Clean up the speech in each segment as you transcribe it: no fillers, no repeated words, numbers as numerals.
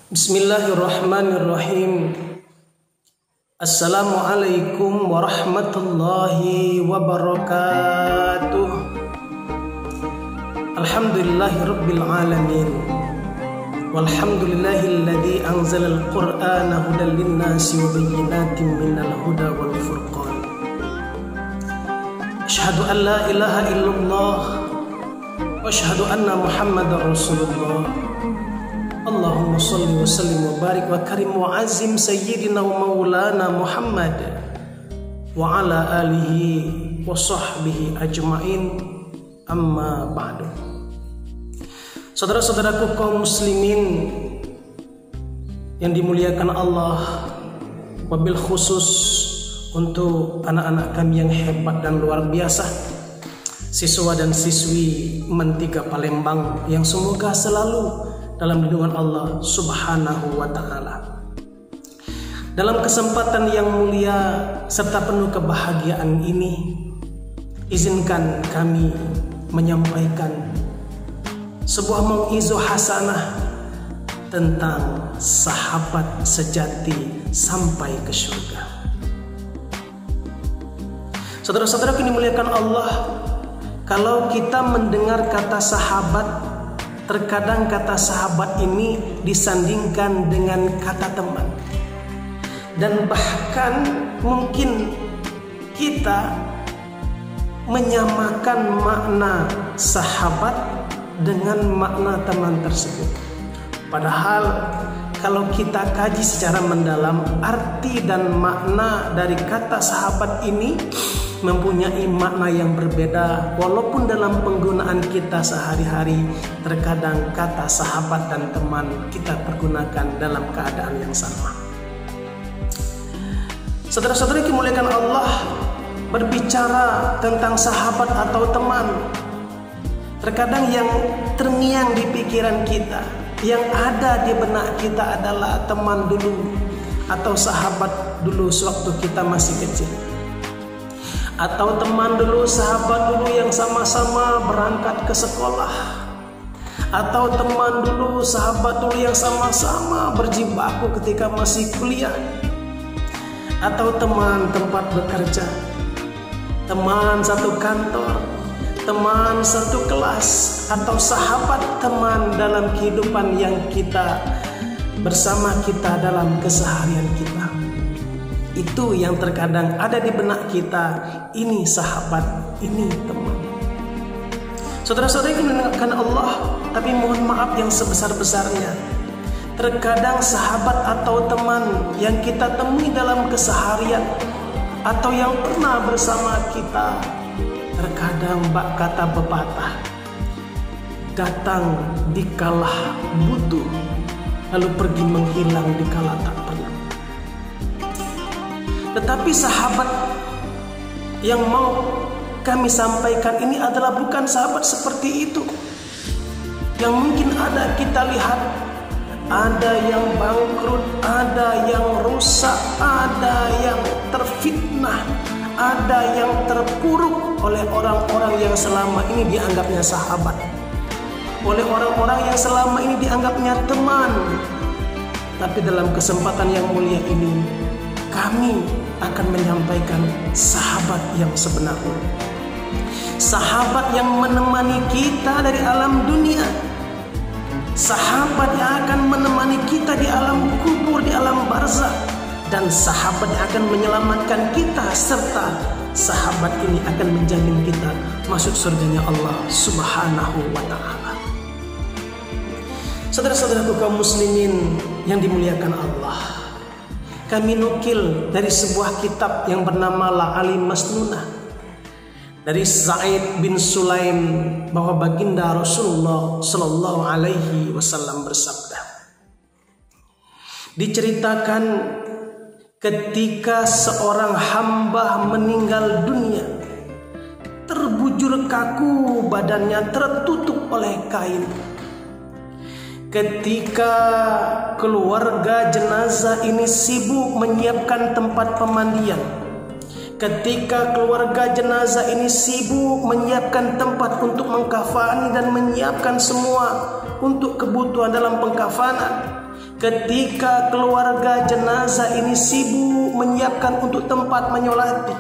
Bismillahirrahmanirrahim. Assalamualaikum warahmatullahi wabarakatuh. Alhamdulillahirabbil alamin. Walhamdulillahilladzi anzalal qur'ana hudan linnasi wa bayyinatin minal huda wal furqan. Asyhadu an la ilaha illallah wa asyhadu anna Muhammadar Rasulullah. Allahumma salli wa sallim wa barik wa karim wa azim sayyidina wa maulana Muhammad wa ala alihi wa sahbihi ajma'in, amma ba'du. Saudara-saudaraku kaum muslimin yang dimuliakan Allah, wabil khusus untuk anak-anak kami yang hebat dan luar biasa, siswa dan siswi MAN 3 Palembang yang semoga selalu dalam lindungan Allah Subhanahu wa ta'ala. Dalam kesempatan yang mulia serta penuh kebahagiaan ini, izinkan kami menyampaikan sebuah mau'izah hasanah tentang sahabat sejati sampai ke surga. Saudara-saudara yang dimuliakan Allah, kalau kita mendengar kata sahabat, terkadang kata sahabat ini disandingkan dengan kata teman. Dan bahkan mungkin kita menyamakan makna sahabat dengan makna teman tersebut. Padahal kalau kita kaji secara mendalam, arti dan makna dari kata sahabat ini mempunyai makna yang berbeda, walaupun dalam penggunaan kita sehari-hari terkadang kata sahabat dan teman kita pergunakan dalam keadaan yang sama. Saudara-saudari yang dimuliakan Allah, berbicara tentang sahabat atau teman, terkadang yang terngiang di pikiran kita, yang ada di benak kita adalah teman dulu atau sahabat dulu sewaktu kita masih kecil, atau teman dulu, sahabat dulu yang sama-sama berangkat ke sekolah, atau teman dulu, sahabat dulu yang sama-sama berjibaku ketika masih kuliah, atau teman tempat bekerja, teman satu kantor, teman satu kelas, atau sahabat teman dalam kehidupan yang kita bersama kita dalam keseharian kita. Itu yang terkadang ada di benak kita, ini sahabat, ini teman. Saudara-saudara yang dimuliakan Allah, tapi mohon maaf yang sebesar-besarnya, terkadang sahabat atau teman yang kita temui dalam keseharian atau yang pernah bersama kita, terkadang bak kata pepatah, datang dikala butuh, lalu pergi menghilang dikala tak pernah. Tetapi sahabat yang mau kami sampaikan ini adalah bukan sahabat seperti itu, yang mungkin ada kita lihat, ada yang bangkrut, ada yang rusak, ada yang terfitnah, ada yang terpuruk oleh orang-orang yang selama ini dianggapnya sahabat, oleh orang-orang yang selama ini dianggapnya teman. Tapi dalam kesempatan yang mulia ini, kami akan menyampaikan sahabat yang sebenarnya, sahabat yang menemani kita dari alam dunia, sahabat yang akan menemani kita di alam kubur, di alam barzakh, dan sahabat yang akan menyelamatkan kita, serta sahabat ini akan menjamin kita masuk surganya Allah Subhanahu wa ta'ala. Saudara-saudaraku kaum muslimin yang dimuliakan Allah, kami nukil dari sebuah kitab yang bernama La'ali Masnunah dari Sa'id bin Sulaim bahwa baginda Rasulullah sallallahu alaihi wasallam bersabda, diceritakan ketika seorang hamba meninggal dunia, terbujur kaku badannya, tertutup oleh kain. Ketika keluarga jenazah ini sibuk menyiapkan tempat pemandian, ketika keluarga jenazah ini sibuk menyiapkan tempat untuk mengkafani dan menyiapkan semua untuk kebutuhan dalam pengkafanan, ketika keluarga jenazah ini sibuk menyiapkan untuk tempat menyolati,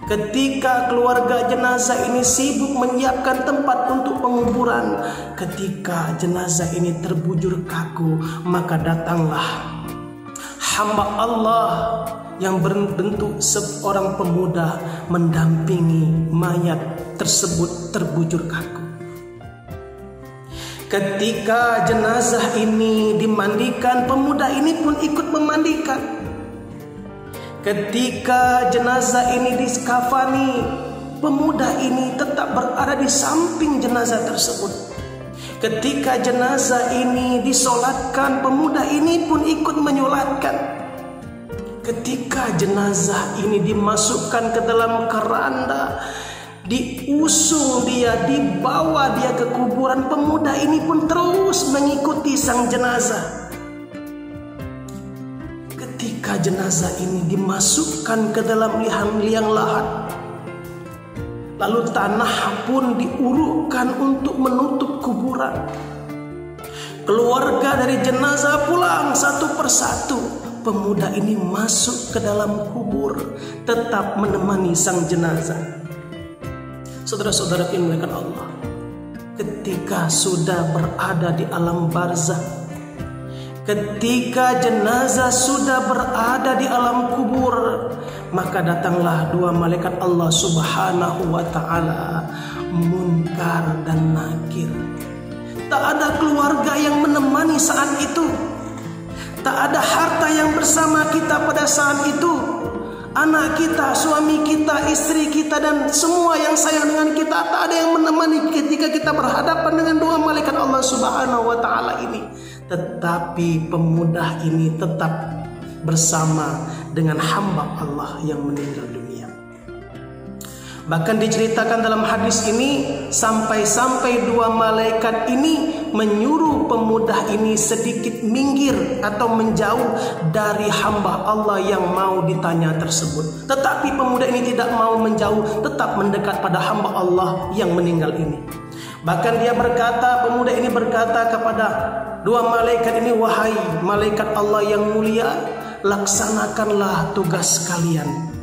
ketika keluarga jenazah ini sibuk menyiapkan tempat untuk penguburan, ketika jenazah ini terbujur kaku, maka datanglah hamba Allah yang berbentuk seorang pemuda mendampingi mayat tersebut terbujur kaku. Ketika jenazah ini dimandikan, pemuda ini pun ikut memandikan. Ketika jenazah ini dikafani, pemuda ini tetap berada di samping jenazah tersebut. Ketika jenazah ini disolatkan, pemuda ini pun ikut menyolatkan. Ketika jenazah ini dimasukkan ke dalam keranda, diusung dia, dibawa dia ke kuburan, pemuda ini pun terus mengikuti sang jenazah. Ketika jenazah ini dimasukkan ke dalam liang lahat, lalu tanah pun diurukkan untuk menutup kuburan. Keluarga dari jenazah pulang satu persatu. Pemuda ini masuk ke dalam kubur, tetap menemani sang jenazah. Saudara-saudara yang dimuliakan Allah, ketika sudah berada di alam barzah, ketika jenazah sudah berada di alam kubur, maka datanglah dua malaikat Allah Subhanahu wa ta'ala, Munkar dan Nakir. Tak ada keluarga yang menemani saat itu, tak ada harta yang bersama kita pada saat itu. Anak kita, suami kita, istri kita, dan semua yang sayang dengan kita, tak ada yang menemani ketika kita berhadapan dengan dua malaikat Allah Subhanahu wa ta'ala ini. Tetapi pemuda ini tetap bersama dengan hamba Allah yang meninggal dunia. Bahkan diceritakan dalam hadis ini, sampai-sampai dua malaikat ini menyuruh pemuda ini sedikit minggir atau menjauh dari hamba Allah yang mau ditanya tersebut. Tetapi pemuda ini tidak mau menjauh, tetap mendekat pada hamba Allah yang meninggal ini. Bahkan dia berkata, pemuda ini berkata kepada dua malaikat ini, wahai malaikat Allah yang mulia, laksanakanlah tugas kalian.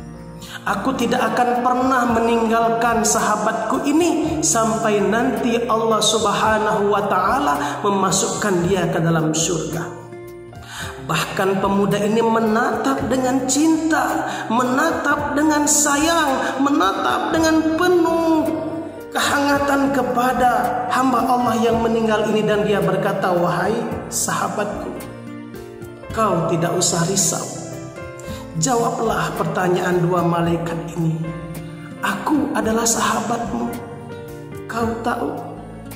Aku tidak akan pernah meninggalkan sahabatku ini sampai nanti Allah Subhanahu wa ta'ala memasukkan dia ke dalam surga. Bahkan pemuda ini menatap dengan cinta, menatap dengan sayang, menatap dengan penuh kehangatan kepada hamba Allah yang meninggal ini, dan dia berkata, wahai sahabatku, kau tidak usah risau. Jawablah pertanyaan dua malaikat ini. Aku adalah sahabatmu. Kau tahu,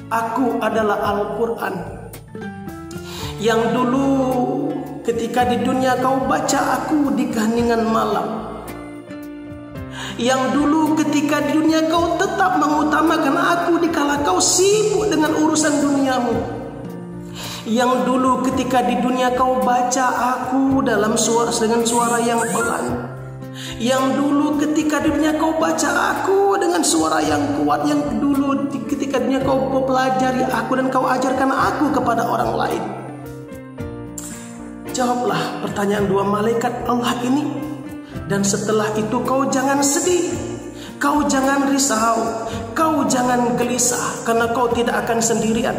aku adalah Al-Quran yang dulu ketika di dunia kau baca aku di keheningan malam, yang dulu ketika di dunia kau tetap mengutamakan aku dikala kau sibuk dengan urusan duniamu, yang dulu ketika di dunia kau baca aku dalam dengan suara yang pelan, yang dulu ketika di dunia kau baca aku dengan suara yang kuat, yang dulu ketika di dunia kau pelajari aku dan kau ajarkan aku kepada orang lain. Jawablah pertanyaan dua malaikat Allah ini, dan setelah itu kau jangan sedih, kau jangan risau, kau jangan gelisah, karena kau tidak akan sendirian,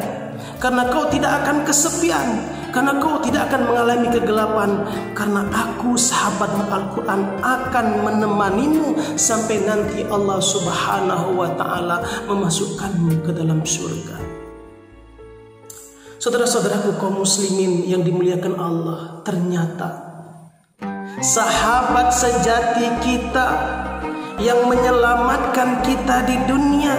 karena kau tidak akan kesepian, karena kau tidak akan mengalami kegelapan, karena aku sahabatmu Al-Quran akan menemanimu sampai nanti Allah Subhanahu wa ta'ala memasukkanmu ke dalam surga. Saudara-saudaraku kaum muslimin yang dimuliakan Allah, ternyata sahabat sejati kita yang menyelamatkan kita di dunia,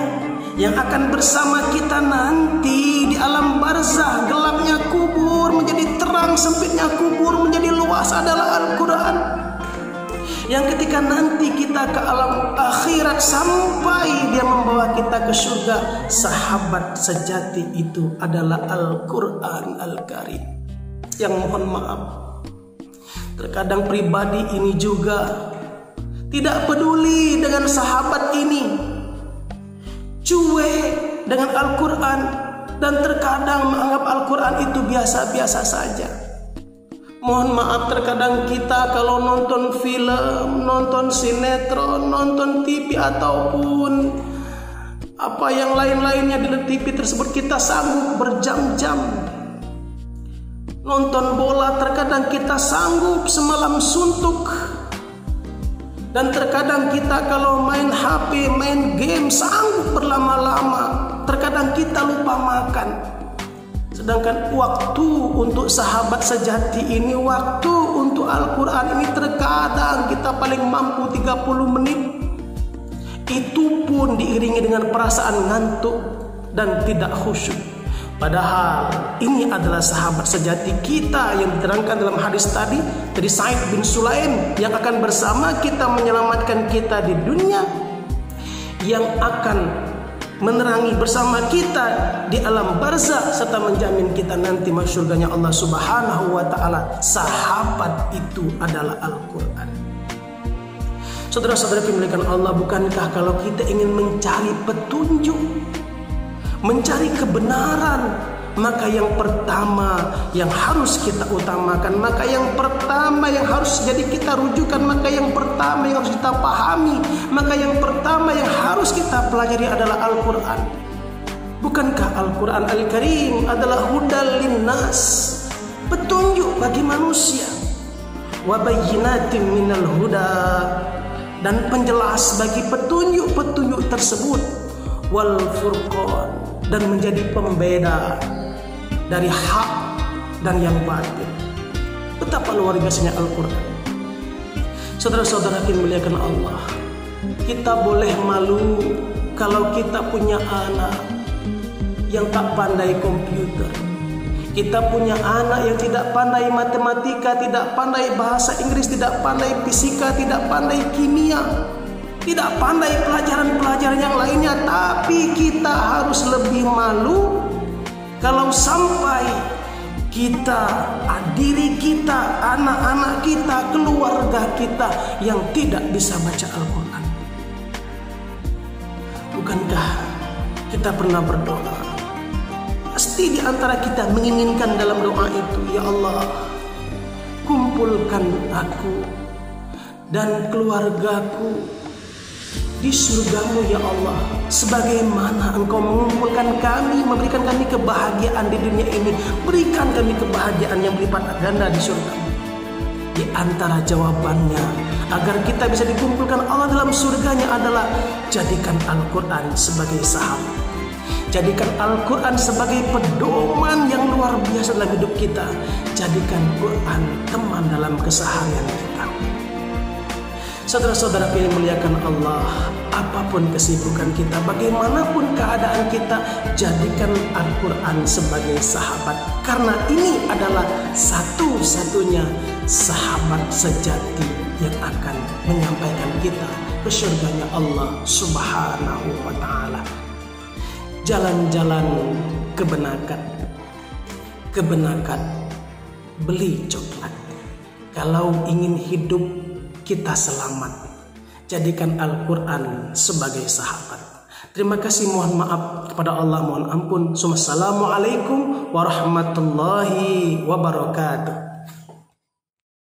yang akan bersama kita nanti di alam barzah, gelapnya kubur menjadi terang, sempitnya kubur menjadi luas, adalah Al-Quran. Yang ketika nanti kita ke alam akhirat sampai dia membawa kita ke surga, sahabat sejati itu adalah Al-Quran Al-Karim. Yang mohon maaf, terkadang pribadi ini juga tidak peduli dengan sahabat ini, cuek dengan Al-Quran, dan terkadang menganggap Al-Quran itu biasa-biasa saja. Mohon maaf, terkadang kita kalau nonton film, nonton sinetron, nonton TV ataupun apa yang lain-lainnya di TV tersebut, kita sanggup berjam-jam. Nonton bola terkadang kita sanggup semalam suntuk. Dan terkadang kita kalau main HP, main game sanggup berlama-lama. Terkadang kita lupa makan. Sedangkan waktu untuk sahabat sejati ini, waktu untuk Al-Quran ini terkadang kita paling mampu 30 menit. Itu pun diiringi dengan perasaan ngantuk dan tidak khusyuk. Padahal ini adalah sahabat sejati kita yang diterangkan dalam hadis tadi dari Sa'id bin Sulaim, yang akan bersama kita menyelamatkan kita di dunia, yang akan menerangi bersama kita di alam barzakh, serta menjamin kita nanti masuk surganya Allah Subhanahu wa taala. Sahabat itu adalah Al-Qur'an. Saudara-saudara dimuliakan Allah, bukankah kalau kita ingin mencari petunjuk, mencari kebenaran, maka yang pertama yang harus kita utamakan, maka yang pertama yang harus jadi kita rujukan, maka yang pertama yang harus kita pahami, maka yang pertama yang harus kita pelajari adalah Al-Quran. Bukankah Al-Quran Al-Karim adalah hudal linnas, petunjuk bagi manusia, wa bayyinatin minal huda, dan penjelas bagi petunjuk-petunjuk tersebut, wal furqan, dan menjadi pembeda dari hak dan yang batil. Betapa luar biasanya Al-Quran. Saudara-saudara yang dimuliakan Allah, kita boleh malu kalau kita punya anak yang tak pandai komputer, kita punya anak yang tidak pandai matematika, tidak pandai bahasa Inggris, tidak pandai fisika, tidak pandai kimia, tidak pandai pelajaran-pelajaran yang lainnya. Tapi kita harus lebih malu kalau sampai kita, diri kita, anak-anak kita, keluarga kita yang tidak bisa baca Al-Quran. Bukankah kita pernah berdoa? Pasti di antara kita menginginkan dalam doa itu, ya Allah, kumpulkan aku dan keluargaku di surgamu ya Allah, sebagaimana Engkau mengumpulkan kami, memberikan kami kebahagiaan di dunia ini. Berikan kami kebahagiaan yang berlipat ganda di surgamu. Di antara jawabannya agar kita bisa dikumpulkan Allah dalam surganya adalah jadikan Al-Quran sebagai sahabat, jadikan Al-Quran sebagai pedoman yang luar biasa dalam hidup kita, jadikan Quran teman dalam keseharian kita. Saudara-saudara yang dimuliakan Allah, apapun kesibukan kita, bagaimanapun keadaan kita, jadikan Al-Quran sebagai sahabat. Karena ini adalah satu-satunya sahabat sejati yang akan menyampaikan kita ke surganya Allah Subhanahu wa ta'ala. Jalan-jalan kebenakan, beli coklat. Kalau ingin hidup kita selamat, jadikan Al-Quran sebagai sahabat. Terima kasih, mohon maaf kepada Allah, mohon ampun. Assalamualaikum warahmatullahi wabarakatuh.